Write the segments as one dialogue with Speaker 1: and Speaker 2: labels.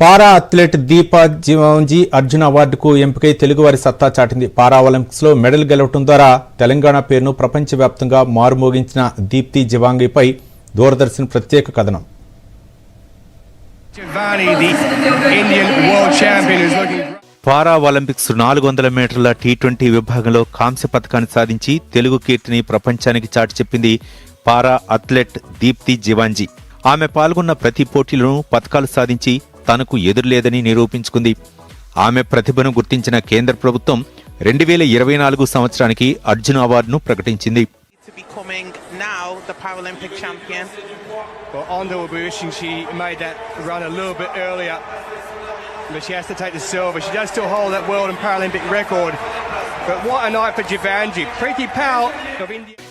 Speaker 1: Para athlete Deepa Jeevanji Arjuna అవార్డుకు ఎంపికై తెలుగువారి సత్తా చాటింది. పారా ఒలింపిక్స్లో మెడల్ గెలవడం ద్వారా తెలంగాణ పేరును ప్రపంచవ్యాప్తంగా మారుమోగించిన దీప్తి జీవాంగిపై దూరదర్శన్ ప్రత్యేక కథనం.
Speaker 2: పారా ఒలింపిక్స్ 400 మీటర్ల T20 విభాగంలో కాంస్య పథకాన్ని సాధించి తెలుగు కీర్తిని ప్రపంచానికి చాటి చెప్పింది పారా అథ్లెట్ దీప్తి జీవాంజీ. ఆమె పాల్గొన్న ప్రతి పోటీలోనూ పథకాలు సాధించి తనకు ఎదురులేదని నిరూపించుకుంది. ఆమె ప్రతిభను గుర్తించిన కేంద్ర ప్రభుత్వం 2024 సంవత్సరానికి అర్జున అవార్డును ప్రకటించింది.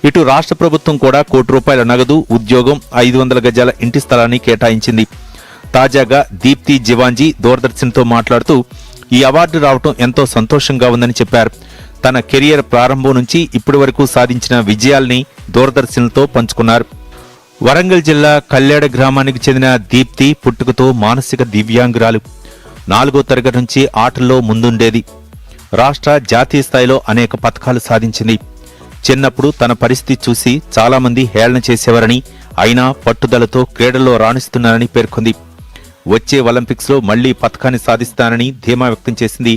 Speaker 2: ఇటు రాష్ట్ర ప్రభుత్వం కూడా ₹1 కోటి నగదు, ఉద్యోగం, 500 గజాల ఇంటి స్థలాన్ని కేటాయించింది. తాజాగా దీప్తి జీవాంజీ దూరదర్శన్తో మాట్లాడుతూ ఈ అవార్డు రావటం ఎంతో సంతోషంగా ఉందని చెప్పారు. తన కెరియర్ ప్రారంభం నుంచి ఇప్పటి వరకు సాధించిన విజయాల్ని దూరదర్శన్తో పంచుకున్నారు. వరంగల్ జిల్లా కల్లేడ గ్రామానికి చెందిన దీప్తి పుట్టుకతో మానసిక దివ్యాంగురాలు. 4వ తరగతి నుంచి ఆటల్లో ముందుండేది. రాష్ట్ర, జాతీయ స్థాయిలో అనేక పథకాలు సాధించింది. చిన్నప్పుడు తన పరిస్థితి చూసి చాలామంది హేళన చేసేవారని, అయినా పట్టుదలతో క్రీడల్లో రాణిస్తున్నారని పేర్కొంది. వచ్చే ఒలింపిక్స్లో మళ్లీ పథకాన్ని సాధిస్తానని ధీమా వ్యక్తం చేసింది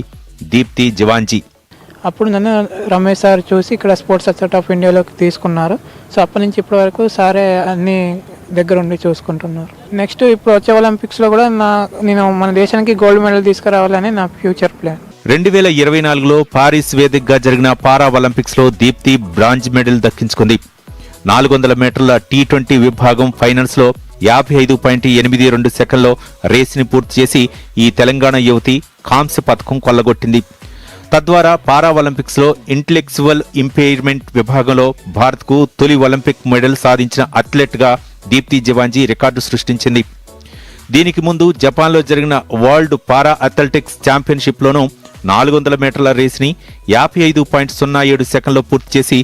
Speaker 2: దీప్తి జీవాంజీ.
Speaker 3: అప్పుడు నన్ను రమేష్ సార్ చూసి ఇక్కడ స్పోర్ట్స్ అథారిటీ ఆఫ్ ఇండియాలోకి తీసుకున్నారు. సో అప్పటి నుంచి ఇప్పటి వరకు సారే అన్ని దగ్గర ఉండి చూసుకుంటున్నారు. నెక్స్ట్ ఇప్పుడు వచ్చే ఒలింపిక్స్లో కూడా నేను మన దేశానికి గోల్డ్ మెడల్ తీసుకురావాలని నా ఫ్యూచర్ ప్లాన్.
Speaker 2: 2024లో పారిస్ వేదికగా జరిగిన పారా ఒలింపిక్స్లో దీప్తి బ్రాంజ్ మెడల్ దక్కించుకుంది. 400 మీటర్ల T20 విభాగం ఫైనల్స్లో 55.82 సెకండ్లో రేసుని పూర్తి చేసి ఈ తెలంగాణ యువతి కాంస్య పథకం కొల్లగొట్టింది. తద్వారా పారా ఒలింపిక్స్లో ఇంటెలెక్చువల్ ఇంపైర్మెంట్ విభాగంలో భారత్కు తొలి ఒలింపిక్ మెడల్ సాధించిన అథ్లెట్గా దీప్తి జీవాంజీ రికార్డు సృష్టించింది. దీనికి ముందు జపాన్లో జరిగిన వరల్డ్ పారా అథ్లెటిక్స్ ఛాంపియన్షిప్లోనూ 400 మీటర్ల రేసుని 55.07 సెకండ్లో పూర్తి చేసి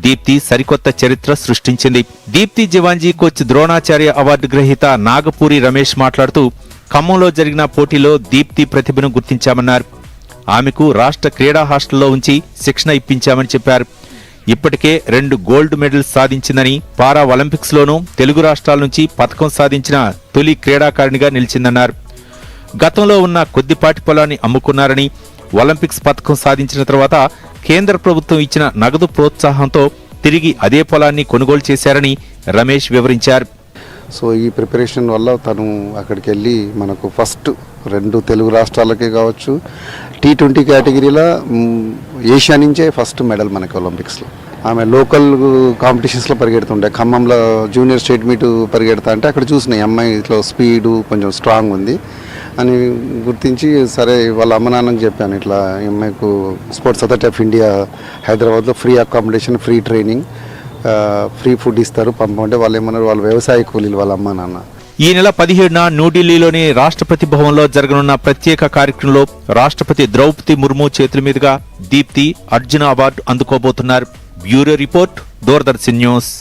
Speaker 2: దీప్తి సరికొత్త చరిత్ర సృష్టించింది. దీప్తి జీవాంజీ కోచ్ ద్రోణాచార్య అవార్డు గ్రహీత నాగపూరి రమేష్ మాట్లాడుతూ ఖమ్మంలో జరిగిన పోటీలో దీప్తి ప్రతిభను గుర్తించామన్నారు. ఆమెకు రాష్ట్ర క్రీడా హాస్టల్లో ఉంచి శిక్షణ ఇప్పించామని చెప్పారు. ఇప్పటికే 2 గోల్డ్ మెడల్స్ సాధించిందని, పారా ఒలింపిక్స్లోనూ తెలుగు రాష్ట్రాల నుంచి పథకం సాధించిన తొలి క్రీడాకారిణిగా నిలిచిందన్నారు. గతంలో ఉన్న కొద్దిపాటి పొలాన్ని అమ్ముకున్నారని, ఒలింపిక్స్ పథకం సాధించిన తర్వాత కేంద్ర ప్రభుత్వం ఇచ్చిన నగదు ప్రోత్సాహంతో తిరిగి అదే పొలాన్ని కొనుగోలు చేశారని రమేష్ వివరించారు.
Speaker 4: సో ఈ ప్రిపరేషన్ వల్ల తను అక్కడికి వెళ్ళి మనకు ఫస్ట్ 2 తెలుగు రాష్ట్రాలకే కావచ్చు, T20 కేటగిరీలో ఏషియా నుంచే ఫస్ట్ మెడల్ మనకి ఒలింపిక్స్లో. ఆమె లోకల్ కాంపిటీషన్స్లో పరిగెడుతుండే, ఖమ్మంలో జూనియర్ స్టేట్ మీట్ పరిగెడతా అంటే అక్కడ చూసిన అమ్మాయి ఇట్లా స్పీడు కొంచెం స్ట్రాంగ్ ఉంది అని గుర్తించి, సరే వాళ్ళ అమ్మ నాన్నకి చెప్పాను, ఇట్లా అమ్మాయికు స్పోర్ట్స్ అథారిటీ ఆఫ్ ఇండియా హైదరాబాద్లో free accommodation, free training, free food ఇస్తారు పంపమంటే వాళ్ళు ఏమన్నారు, వాళ్ళ వ్యవసాయ కూలీలు వాళ్ళ అమ్మ నాన్న.
Speaker 2: ఈ నెల 17న న్యూఢిల్లీలోని రాష్ట్రపతి భవన్లో జరగనున్న ప్రత్యేక కార్యక్రమంలో రాష్ట్రపతి ద్రౌపది ముర్ము చేతుల మీదుగా దీప్తి అర్జున అవార్డు అందుకోబోతున్నారు. Bureau report, Doordarshan news.